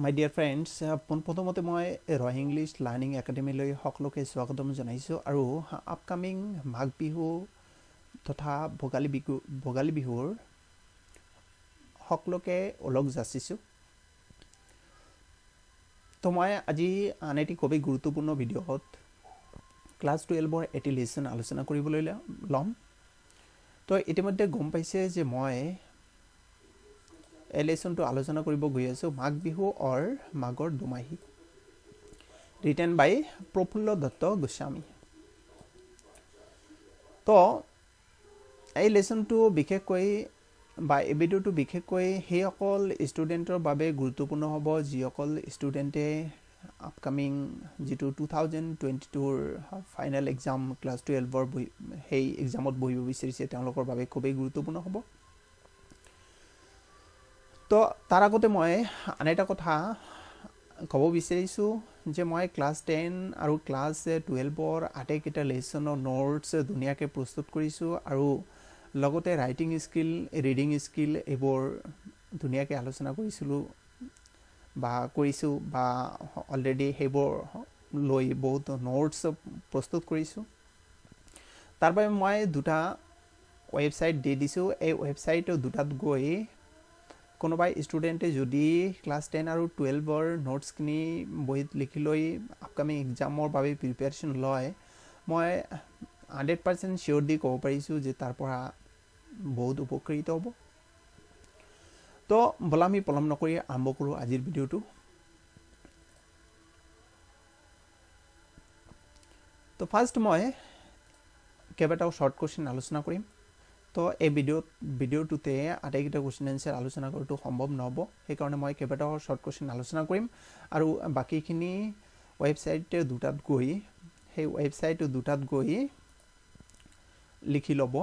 My dear friends, পোনপ্ৰথমতে মই ৰয় English learning একাডেমীলৈ সকলোকে স্বাগতম জনাইছোঁ আৰু আপকামিং মাঘ বিহু তথা ভোগালী বিহুৰ সকলোকে ওলগ যাচিছোঁ। তো মই আজি আন এটি খুবেই গুৰুত্বপূৰ্ণ ভিডিঅ'ত ক্লাছ 12ৰ এটি লেচন আলোচনা কৰিবলৈ ল'ম। তো ইতিমধ্যে গম পাইছে যে মই এই লেচনটো আলোচনা কৰিব গৈ আছোঁ মাঘ বিহু অৰ মাঘৰ দুমাহী, ৰিটেন বাই প্ৰফুল্ল দত্ত গোস্বামী। তো এই লেচনটো বিশেষকৈ বা এই ভিডিঅ'টো বিশেষকৈ সেইসকল ষ্টুডেণ্টৰ বাবে গুৰুত্বপূৰ্ণ হ'ব যিসকল ষ্টুডেণ্টে আপকামিং যিটো 2022ৰ ফাইনেল এক্সাম ক্লাছ 12ৰ সেই এক্সামত বহিব বিচাৰিছে তেওঁলোকৰ বাবে খুবেই গুৰুত্বপূৰ্ণ হ'ব। তো তাৰ আগতে মই আন এটা কথা ক'ব বিচাৰিছোঁ যে মই ক্লাছ 10 আৰু ক্লাছ 12ৰ আটাইকেইটা লেচনৰ নোটছ ধুনীয়াকৈ প্ৰস্তুত কৰিছোঁ আৰু লগতে ৰাইটিং স্কিল, ৰিডিং স্কিল এইবোৰ ধুনীয়াকৈ আলোচনা কৰিছোঁ বা অলৰেডি সেইবোৰ লৈ বহুত নোটছ প্ৰস্তুত কৰিছোঁ। তাৰ বাবে মই দুটা ৱেবছাইট দি দিছোঁ। এই ৱেবছাইট দুটাত গৈ কোনোবাই ষ্টুডেণ্টে যদি ক্লাছ 10 আৰু 12ৰ নোটছখিনি বহীত লিখি লৈ আপকামিং এক্সামৰ বাবে প্ৰিপেৰেশ্যন লয়, মই 100% চিয়'ৰ দি ক'ব পাৰিছোঁ যে তাৰ পৰা বহুত উপকৃত হ'ব। তো ব'লা আমি পলম নকৰি আৰম্ভ কৰোঁ আজিৰ ভিডিঅ'টো। তো ফাৰ্ষ্ট মই কেইবাটাও শ্বৰ্ট কুৱেশ্যন আলোচনা কৰিম। তো এই ভিডিঅ'টোতে আটাইকেইটা কুৱেশ্যন এনচাৰ আলোচনা কৰাটো সম্ভৱ নহ'ব, সেইকাৰণে মই কেইবাটাও শ্বৰ্ট কুৱেশ্যন আলোচনা কৰিম আৰু বাকীখিনি ৱেবছাইট দুটাত গৈ লিখি ল'ব।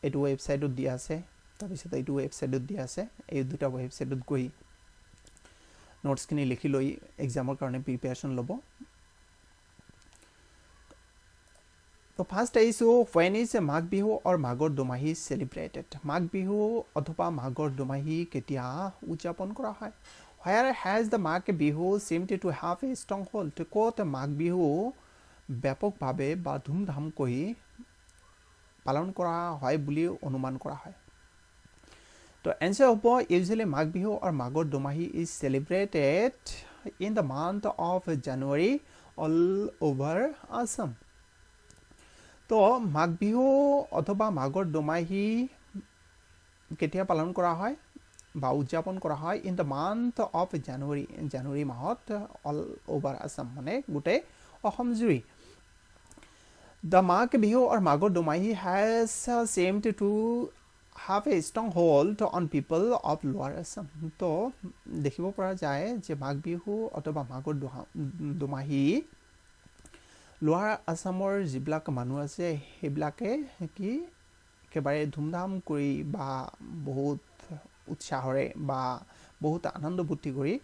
এইটো ৱেবছাইটত দিয়া আছে, তাৰপিছত এইটো ৱেবছাইটত দিয়া আছে। এই দুটা ৱেবছাইটত গৈ নোটছখিনি লিখি লৈ এক্সামৰ কাৰণে প্ৰিপেৰেশ্যন ল'ব। তো ফাৰ্ষ্ট আহিছোঁ, when is Magh Bihu or মাঘৰ দুমাহী চেলিব্ৰেটেড? মাঘ বিহু অথবা মাঘৰ দুমাহী কেতিয়া উদযাপন কৰা হয়? Where has the Magh Bihu seemed to have a strong hold? ক'ত মাঘ বিহু ব্যাপকভাৱে বা ধুমধামকৈ পালন কৰা হয় বুলি অনুমান কৰা হয়? তো এনচাৰ হ'ব ইউজুৱেলি মাঘ বিহু অৰ মাঘৰ Dumahi is celebrated in the month of January all over Assam. তো মাঘ বিহু অথবা মাঘৰ দুমাহী কেতিয়া পালন কৰা হয় বা উদযাপন কৰা হয়? ইন দ্য মান্থ অফ জানুৱাৰী মাহত অল অভাৰ আছাম, মানে গোটেই অসম জুৰি। দ্য মাঘ বিহু অৰ মাঘৰ দুমাহী has seemed to have a strong hold on people of lower Assam. তো দেখিব পৰা যায় যে মাঘ বিহু অথবা মাঘৰ দুমাহী লোৱাৰ আছামৰ যিবিলাক মানুহ আছে সেইবিলাকে কি একেবাৰে ধুমধাম কৰি বা বহুত উৎসাহৰে বা বহুত আনন্দ ফূৰ্তি কৰি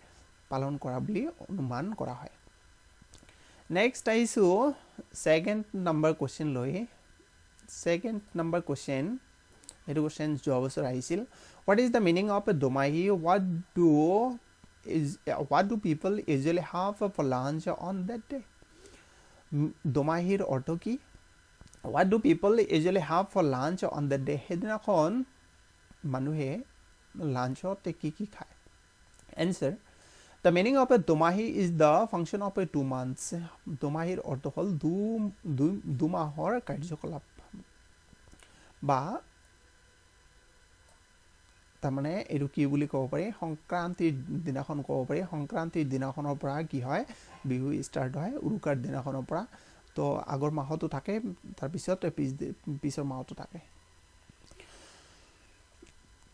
পালন কৰা বুলি অনুমান কৰা হয়। নেক্সট আহিছোঁ ছেকেণ্ড নম্বৰ কুৱেশ্যন লৈ। ছেকেণ্ড নম্বৰ কুৱেশ্যন, এইটো কুৱেশ্যন যোৱা বছৰ আহিছিল। What is the meaning of Dumahi? what do people usually have for lunch on that day? দুমাহীৰ অৰ্থ কি? What do people usually have for lunch on that day? সেইদিনাখন মানুহে লাঞ্চত কি কি খায়? Answer, the meaning of a দুমাহী is the function of a 2 months. দুমাহীৰ অৰ্থ হ'ল দুমাহৰ কাৰ্যকলাপ বা তাৰমানে এইটো কি বুলি ক'ব পাৰি, সংক্ৰান্তিৰ দিনাখন ক'ব পাৰি। সংক্ৰান্তিৰ দিনাখনৰ পৰা কি হয়, বিহু ষ্টাৰ্ট হয় উৰুকাৰ দিনাখনৰ পৰা। তো আগৰ মাহতো থাকে, তাৰপিছত পিছৰ মাহতো থাকে।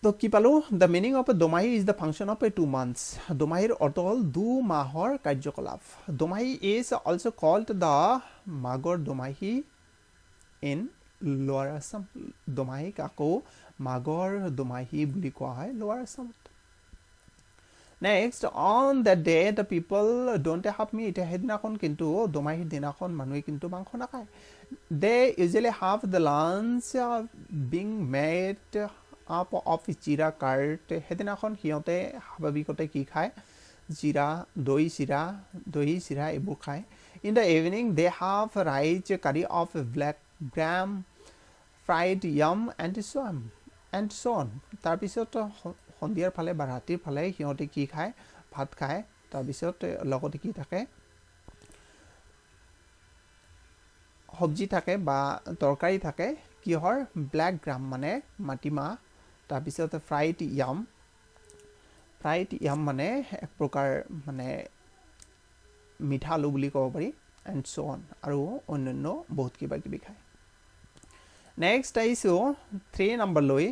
তো কি পালোঁ? The meaning of a Dumahi is the function of a 2 months. দুমাহীৰ অৰ্থ হ'ল 2 মাহৰ কাৰ্যকলাপ। Dumahi is also' called the মাঘৰ দুমাহী ইন লোৱাৰ আছাম। দুমাহীক আকৌ মাঘৰ দুমাহী বুলি কোৱা হয় লোৱাৰ আছামত। Next, on the day the people don't have meat. সেইদিনাখন কিন্তু দুমাহীৰ দিনাখন মানুহে কিন্তু মাংস নাখায়। They usually have the lunch being made up of jeera কাৰ্ট সেইদিনাখন সিহঁতে স্বাভাৱিকতে কি খায় জিৰা দহি চিৰা এইবোৰ খায় in the evening they have rice curry of black gram fried yam and so on তাৰপিছত সন্ধিয়াৰ ফালে বা ৰাতিৰ ফালে সিহঁতে কি খায় ভাত খায় তাৰপিছত লগতে কি থাকে সবজি থাকে বা তৰকাৰী থাকে কিহৰ ব্লেক গ্ৰাম মানে মাটিমাহ তাৰপিছত ফ্ৰাইড য়াম মানে এক প্ৰকাৰ মানে মিঠা আলু বুলি ক'ব পাৰি এণ্ড ছ অন আৰু অন্যান্য বহুত কিবা কিবি খায় নেক্সট আহিছোঁ 3 নম্বৰলৈ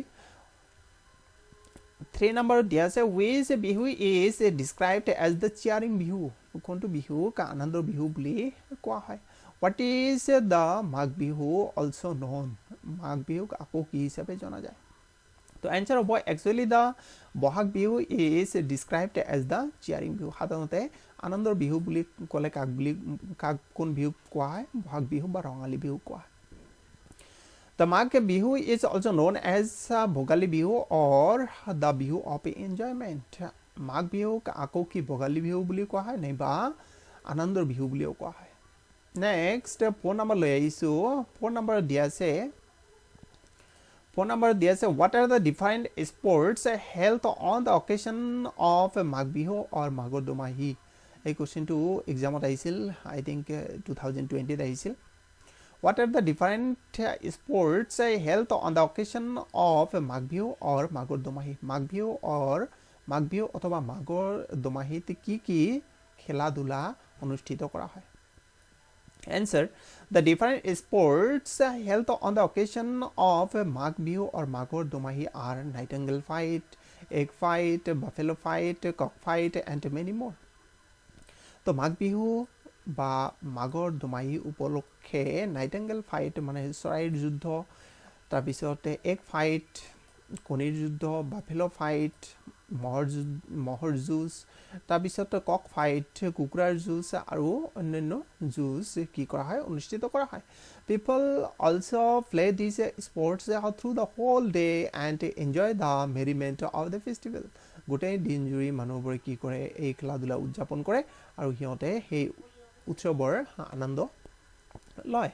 3 নম্বৰ দিয়া আছে which Bihu is described as the cheering Bihu কোনটো বিহুক আনন্দৰ বিহু বুলি কোৱা হয় what is the Magh Bihu also known মাঘ বিহুক আকৌ কি হিচাপে জনা যায় তো এনসাৰ হ'ব actually the Bohag Bihu is described as the cheering Bihu সাধাৰণতে আনন্দৰ বিহু বুলি ক'লে কাক কোন বিহুক কোৱা হয় বহাগ বিহু বা ৰঙালী বিহু কোৱা হয় The Magh Bihu is also known as Bhogali Bihu or the Bihu of Enjoyment. Magh Bihu ako ki Bhogali Bihu buli koa hai nei ba Anandor Bihu buli koa hai. Next, phone number loi aisu. Phone number dia se what are the different sports held on the occasion of Magh Bihu or Maghor Domahi? A question to exam aisil I think 2020 aisil. What are the different sports held on the occasion of Magh Bihu or Maghor Domahi? Magh Bihu অথবা Maghor Domahi কি খেলা ধুলা অনুষ্ঠিত কৰা হয় Answer The different sports held on the occasion of Magh Bihu or Maghor Domahi are nightingale fight, egg fight, buffalo fight, cock fight and many more. তো Magh Bihu বা মাঘৰ দুমাহী উপলক্ষে নাইটেংগেল ফাইট মানে চৰাইৰ যুদ্ধ তাৰপিছতে এক ফাইট কণীৰ যুদ্ধ বাফেলো ফাইট মহৰ যুঁজ তাৰপিছতে কক ফাইট কুকুৰাৰ যুঁজ আৰু অন্যান্য যুঁজ কি কৰা হয় অনুষ্ঠিত কৰা হয় people also play this sports through the whole day and enjoy the merriment of the festival গোটেই দিন জুৰি মানুহবোৰে কি কৰে এই খেলা ধূলা উদযাপন কৰে আৰু সিহঁতে সেই উৎসৱৰ আনন্দ লয়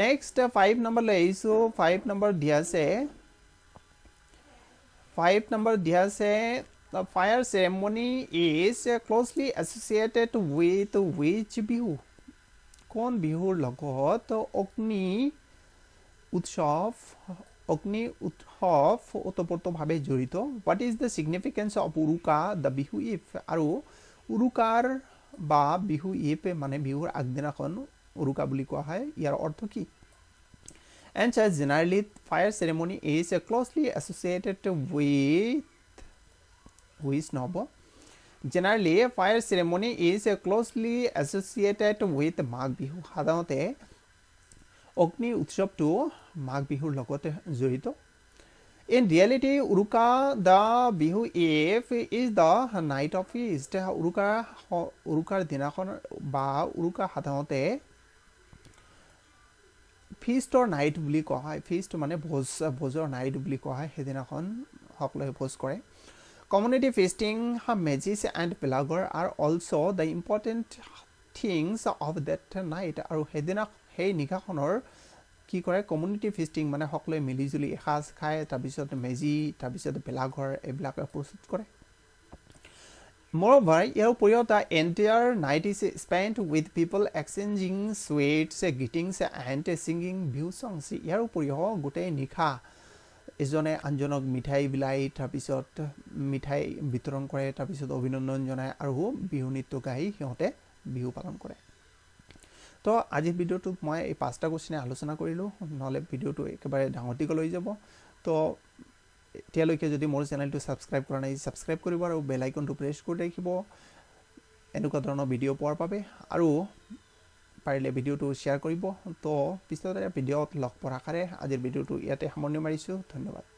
নেক্সট 5 নম্বৰ লৈ আহিছোঁ 5 নম্বৰ দিয়া আছে the fire ceremony is closely associated with which Bihu কোন বিহুৰ লগত অগ্নি উৎসৱ ওতপ্ৰোতভাৱে জড়িত what is the significance of uruka the bihu if আৰু উৰুকাৰ বা বিহু ইপ মানে বিহুৰ আগদিনাখন উৰুকা বুলি কোৱা হয় ইয়াৰ অৰ্থ কি Answer generally fire ceremony is closely associated with nobo generally fire ceremony is closely associated with Magh Bihu সাধাৰণতে অগ্নি উৎসৱটো মাঘ বিহুৰ লগত জড়িত In reality, Uruka the Bihu Eve is the night of feast. Urukar dinakon ba Uruka সাধাৰণতে feastor night বুলি কোৱা হয় feast মানে ভোজৰ night বুলি কোৱা হয় সেইদিনাখন সকলোৱে ভোজ কৰে Community feasting, mazis and pelagor are also the important things of that night. আৰু সেইদিনা সেই নিশাখনৰ কি কৰে কমিউনিটি ফিষ্টিং মানে সকলোৱে মিলিজুলি এসাঁজ খায় তাৰপিছত মেজি তাৰপিছত পেলাঘৰ এইবিলাক প্ৰস্তুত কৰে Moreover, ইয়াৰ উপৰিও the entire night is spent with people exchanging sweets, greetings and singing bihu songs. ইয়াৰ উপৰিও গোটেই নিশা এজনে আনজনক মিঠাই বিলাই তাৰপিছত মিঠাই বিতৰণ কৰে তাৰপিছত অভিনন্দন জনায় আৰু বিহু নৃত্য গাই সিহঁতে বিহু পালন কৰে তো আজিৰ ভিডিওটোত মই এই পাঁচটা কোৱেশ্চন আলোচনা কৰিলোঁ নহলে ভিডিওটো একেবাৰে ডাঙৰটিকৈ লৈ যাব তো এতিয়ালৈকে যদি মোৰ চেনেলটো সাবস্ক্ৰাইব কৰা নাই সাবস্ক্ৰাইব কৰিব আৰু বেল আইকনটো প্ৰেছ কৰি ৰাখিব এনেকুৱা ধৰণৰ ভিডিও পোৱাৰ বাবে আৰু পাৰিলে ভিডিওটো শ্বেয়াৰ কৰিব তো পিছতে ভিডিওত লগ পোৱাৰ আশাৰে আজিৰ ভিডিওটো ইয়াতে সামৰণি মাৰিছোঁ ধন্যবাদ